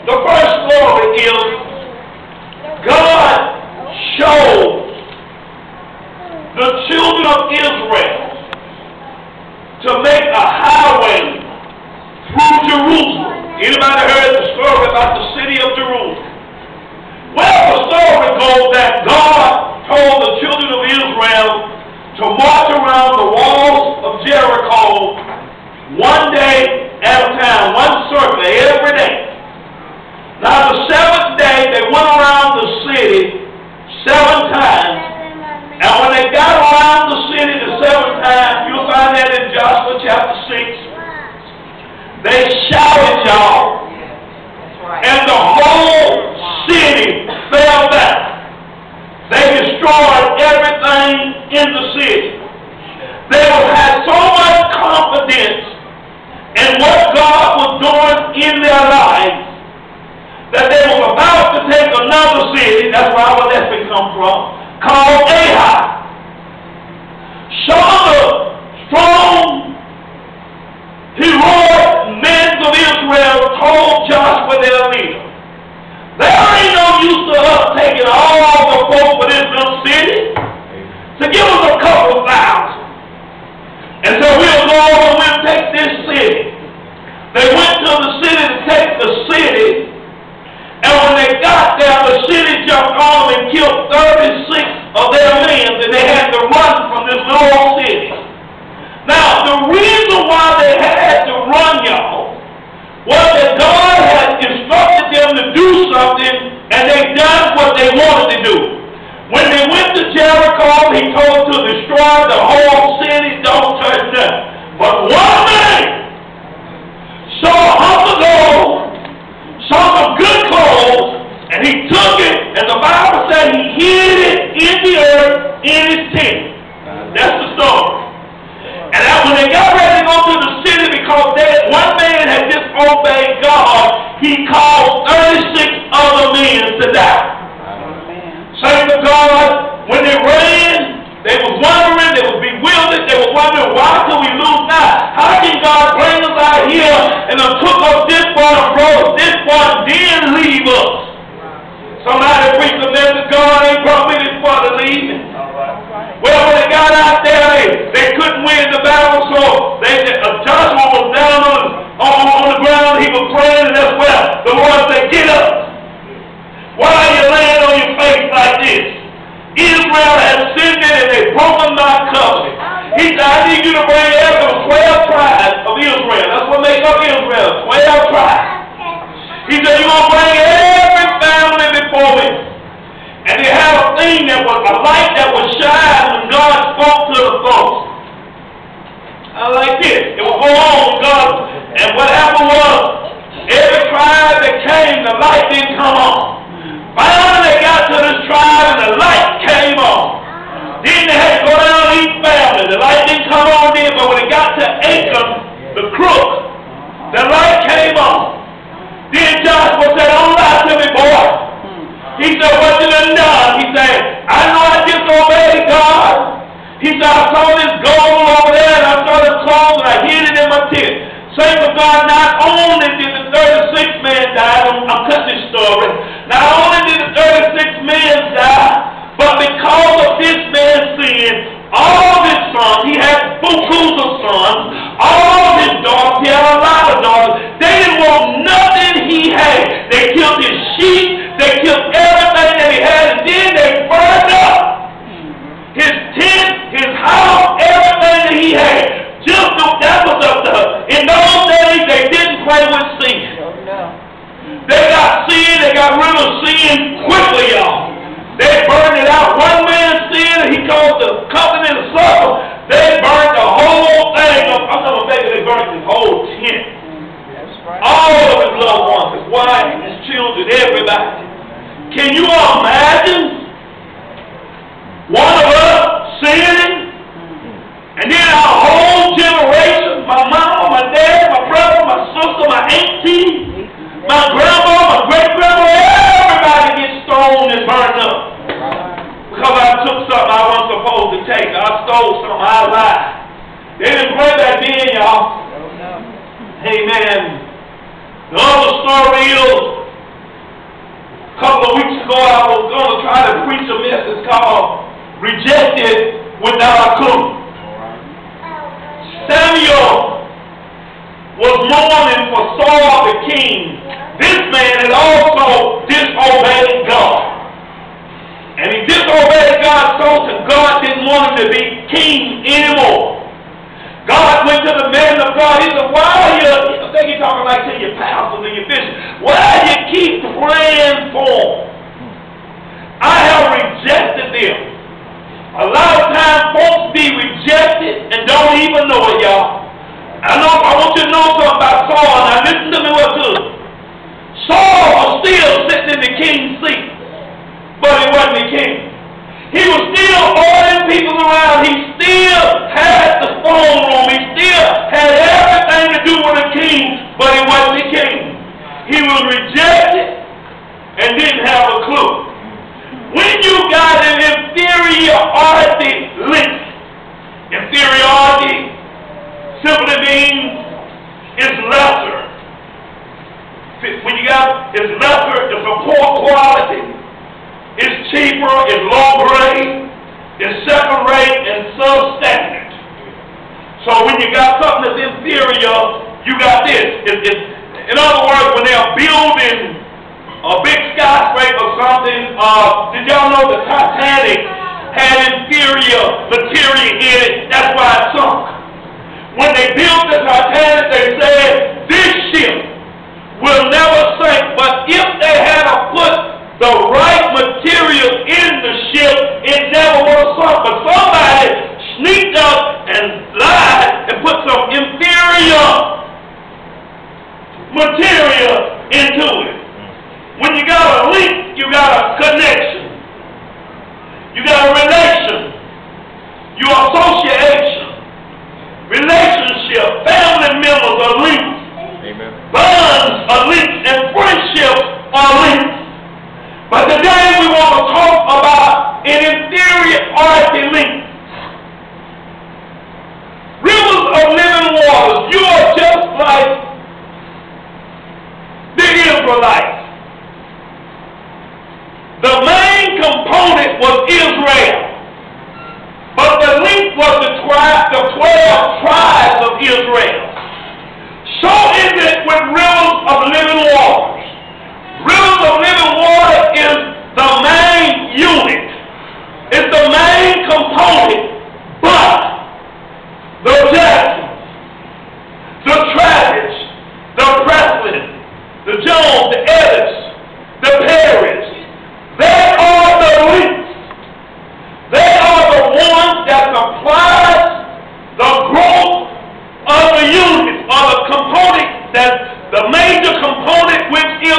The first story is God showed the children of Israel to make a highway through Jerusalem. Anybody heard the story about the city of Jerusalem? Well, the story goes that God told the children of Israel to march around the walls of Jericho one day at a time, one circle every day. Now the seventh day they went around the city 7 times, and when they got around the city the 7th time, you'll find that in Joshua chapter 6, they shouted, y'all, and the whole city fell down. They destroyed everything in the city. They had so much confidence in what God was doing in their lives that they were about to take another city, that's where our lesson comes from, called Ahai. Some of the strong, heroic men of Israel told Joshua, their leader, there ain't no use to us taking all the folk for this little city. So give us a couple of thousand. And so we'll go over and we'll take this city. They went to the city to take the city. And when they got there, the city jumped on them and killed 36 of their men, and they had to run from this little old city. Now, the reason why they had to run, y'all, was that God had instructed them to do something, and they done what they wanted to do. When they went to Jericho, he told them to destroy the whole city, don't touch nothing. But one man saw a hunk of gold, saw some good clothes, and he took it, and the Bible said he hid it in the earth in his tent. That's the story. And when they got ready to go to the city, because one man had disobeyed God, he caused 36 other men to die. Saints of God, when they ran, they was wondering, they was bewildered, they was wondering, why could we lose now? How can God bring us out here and took us this far and brought us this far and then leave us? Somebody preached the message, God ain't brought me this far to leave me. Well, when they got out there, they couldn't win the battle, so Joshua was down on the ground, he was praying, and that's where the Lord said, get up. Why are you laying on your face like this? Israel has sinned and they've broken my covenant. He said, I need you to bring every 12 tribes of Israel. That's what makes up Israel, 12 tribes. He said, you're going to bring every family before me. And they had a thing that was a light that would shine when God spoke to the folks. Like this. It would go on with God. And what happened was, every tribe that came, the light didn't come on. Finally, they got to this tribe and the light came on. Then they had to go down to each family. The light didn't come on then, but when it got to Achan, the crook, the light came on. Then Joshua said, don't lie to me, boy. He said, what you done done? He said, I know I disobeyed God. He said, I saw this gold over there and I saw this clothes and I hid it in my tent. Saints of God, not only did the 36 men die, I'm cutting this story, not only did the 36 men die, but because of this man's sin, all of his sons, he had bukus of sons, all of his daughters, he had a lot of daughters, they didn't want nothing he had. They killed his sheep, they killed everything that he had, and then they burned up his tent, his house, everything that he had. Just that was up to her. In those days, they didn't play with sin. They got sin, they got rid of sin quickly, y'all. They burned it out. One man sinned, and he caused the company to suffer. They burned the whole thing up. I'm talking about they burned his whole tent. All of his loved ones, his wife, his children, everybody. Can you imagine one of us sinning? And then our whole generation, my mama, my dad, my brother, my sister, my auntie, my grandma, my great-grandma, everybody gets stoned and burned up. Because I took something I wasn't supposed to take. I stole something, I lied. They didn't play back then, y'all. Amen. The other story is ago I was going to try to preach a message called Rejected Without a Clue. Samuel was mourning for Saul the king. This man had also disobeyed God. And he disobeyed God so that God didn't want him to be king anymore. God went to the man of God. He said, why are you, I think he's talking like to your pastors and your bishops, why do you keep praying for them? I have rejected them. A lot of times folks be rejected and don't even know it, y'all. I want you to know something about Saul. Now listen to me what's good. Saul was still sitting in the king's seat, but he wasn't the king. He was still ordering people around. He still had the throne room. He still had everything to do with a king, but he wasn't the king. He was rejected and didn't have a clue. When you got an inferiority link, inferiority simply means it's lesser. When you got it's lesser, it's a poor quality, it's cheaper, it's low grade, it's second rate and substandard. So when you got something that's inferior, you got this. In other words, when they're building a big skyscraper or something, did y'all know the Titanic had inferior material in it? That's why it sunk. When they built the Titanic, they said, this ship will never sink, but if they had to put the right material in the ship, it never would have sunk. But somebody sneaked up and lied and put some inferior material into it. When you got a link, you got a connection. You got a relation. Your association. Relationship. Family members are linked. Amen. Bonds are linked and friendships are linked. But today we want to talk about an inferiority link. Rivers of living waters. You are just like the Israelites. The main component was Israel. But the link was the 12 tribes of Israel. So is it with rivers of living waters. Rivers of living water is the main unit. It's the main component. But the Jacksons, the Travis, the Presley, the Jones, the Ellis, the Perrys, they are the links. They are the ones that supplies the growth of the unit, or the component, that the major component, which is